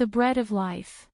The bread of life.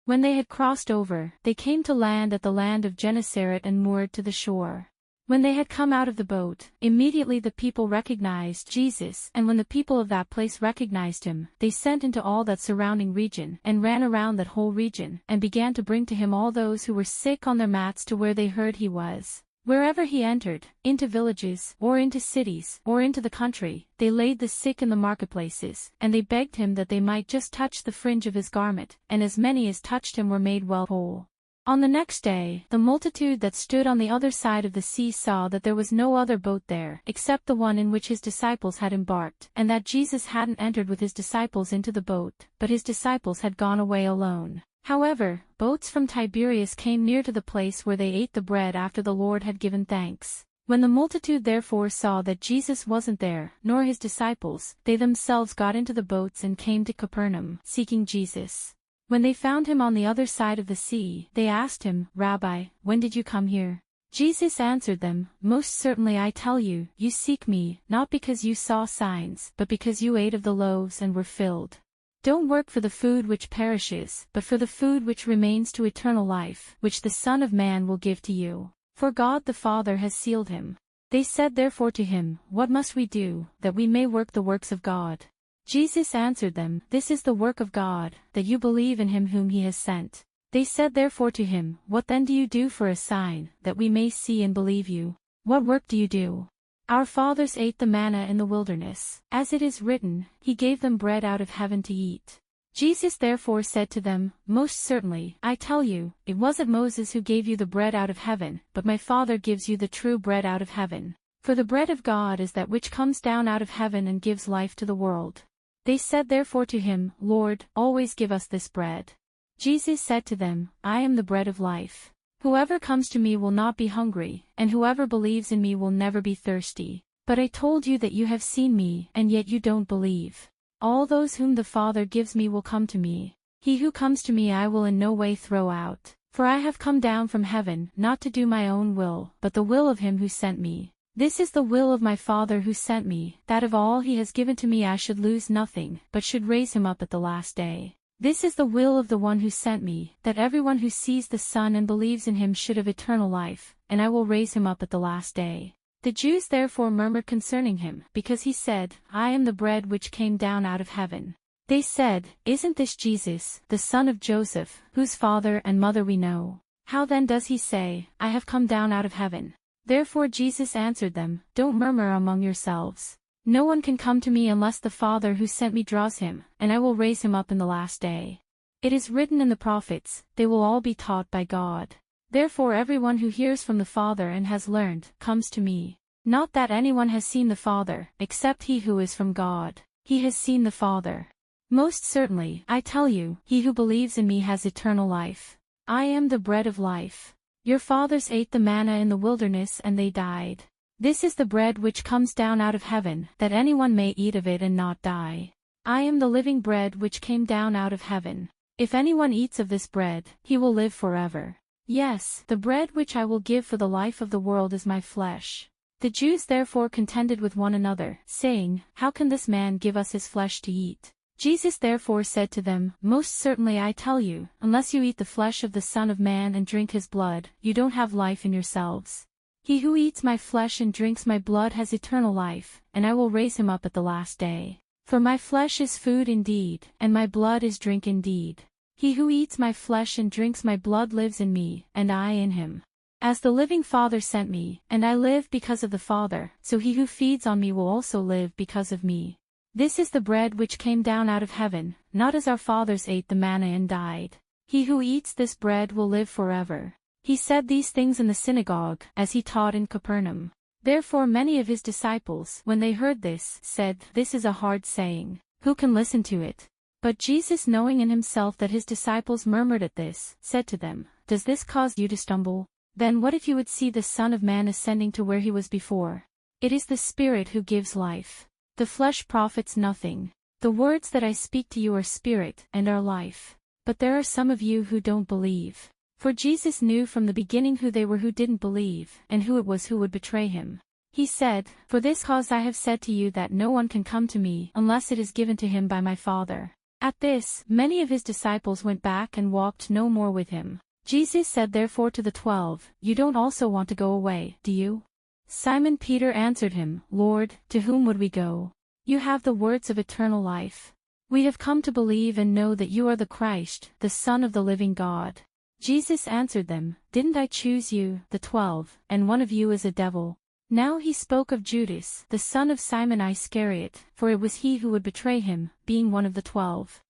When they had crossed over, they came to land at the land of Gennesaret and moored to the shore. When they had come out of the boat, immediately the people recognized Jesus, and when the people of that place recognized him, they sent into all that surrounding region, and ran around that whole region, and began to bring to him all those who were sick on their mats to where they heard he was. Wherever he entered, into villages, or into cities, or into the country, they laid the sick in the marketplaces, and they begged him that they might just touch the fringe of his garment, and as many as touched him were made well whole. On the next day, the multitude that stood on the other side of the sea saw that there was no other boat there, except the one in which his disciples had embarked, and that Jesus hadn't entered with his disciples into the boat, but his disciples had gone away alone. However, boats from Tiberias came near to the place where they ate the bread after the Lord had given thanks. When the multitude therefore saw that Jesus wasn't there, nor his disciples, they themselves got into the boats and came to Capernaum, seeking Jesus. When they found him on the other side of the sea, they asked him, "Rabbi, when did you come here?" Jesus answered them, "Most certainly I tell you, you seek me, not because you saw signs, but because you ate of the loaves and were filled. Don't work for the food which perishes, but for the food which remains to eternal life, which the Son of Man will give to you. For God the Father has sealed him." They said therefore to him, "What must we do, that we may work the works of God?" Jesus answered them, "This is the work of God, that you believe in him whom he has sent." They said therefore to him, "What then do you do for a sign, that we may see and believe you? What work do you do? Our fathers ate the manna in the wilderness. As it is written, he gave them bread out of heaven to eat." Jesus therefore said to them, "Most certainly, I tell you, it wasn't Moses who gave you the bread out of heaven, but my Father gives you the true bread out of heaven. For the bread of God is that which comes down out of heaven and gives life to the world." They said therefore to him, "Lord, always give us this bread." Jesus said to them, "I am the bread of life. Whoever comes to me will not be hungry, and whoever believes in me will never be thirsty. But I told you that you have seen me, and yet you don't believe. All those whom the Father gives me will come to me. He who comes to me I will in no way throw out. For I have come down from heaven, not to do my own will, but the will of him who sent me. This is the will of my Father who sent me, that of all he has given to me I should lose nothing, but should raise him up at the last day. This is the will of the one who sent me, that everyone who sees the Son and believes in him should have eternal life, and I will raise him up at the last day." The Jews therefore murmured concerning him, because he said, "I am the bread which came down out of heaven." They said, "Isn't this Jesus, the son of Joseph, whose father and mother we know? How then does he say, 'I have come down out of heaven'?" Therefore Jesus answered them, "Don't murmur among yourselves. No one can come to me unless the Father who sent me draws him, and I will raise him up in the last day. It is written in the prophets, they will all be taught by God. Therefore everyone who hears from the Father and has learned, comes to me. Not that anyone has seen the Father, except he who is from God. He has seen the Father. Most certainly, I tell you, he who believes in me has eternal life. I am the bread of life. Your fathers ate the manna in the wilderness and they died. This is the bread which comes down out of heaven, that anyone may eat of it and not die. I am the living bread which came down out of heaven. If anyone eats of this bread, he will live forever. Yes, the bread which I will give for the life of the world is my flesh." The Jews therefore contended with one another, saying, "How can this man give us his flesh to eat?" Jesus therefore said to them, "Most certainly I tell you, unless you eat the flesh of the Son of Man and drink his blood, you don't have life in yourselves. He who eats my flesh and drinks my blood has eternal life, and I will raise him up at the last day. For my flesh is food indeed, and my blood is drink indeed. He who eats my flesh and drinks my blood lives in me, and I in him. As the living Father sent me, and I live because of the Father, so he who feeds on me will also live because of me. This is the bread which came down out of heaven, not as our fathers ate the manna and died. He who eats this bread will live forever." He said these things in the synagogue, as he taught in Capernaum. Therefore many of his disciples, when they heard this, said, "This is a hard saying. Who can listen to it?" But Jesus, knowing in himself that his disciples murmured at this, said to them, "Does this cause you to stumble? Then what if you would see the Son of Man ascending to where he was before? It is the Spirit who gives life. The flesh profits nothing. The words that I speak to you are spirit and are life. But there are some of you who don't believe." For Jesus knew from the beginning who they were who didn't believe, and who it was who would betray him. He said, "For this cause I have said to you that no one can come to me unless it is given to him by my Father." At this, many of his disciples went back and walked no more with him. Jesus said therefore to the 12, "You don't also want to go away, do you?" Simon Peter answered him, "Lord, to whom would we go? You have the words of eternal life. We have come to believe and know that you are the Christ, the Son of the living God." Jesus answered them, "Didn't I choose you, the 12, and one of you is a devil?" Now he spoke of Judas, the son of Simon Iscariot, for it was he who would betray him, being one of the 12.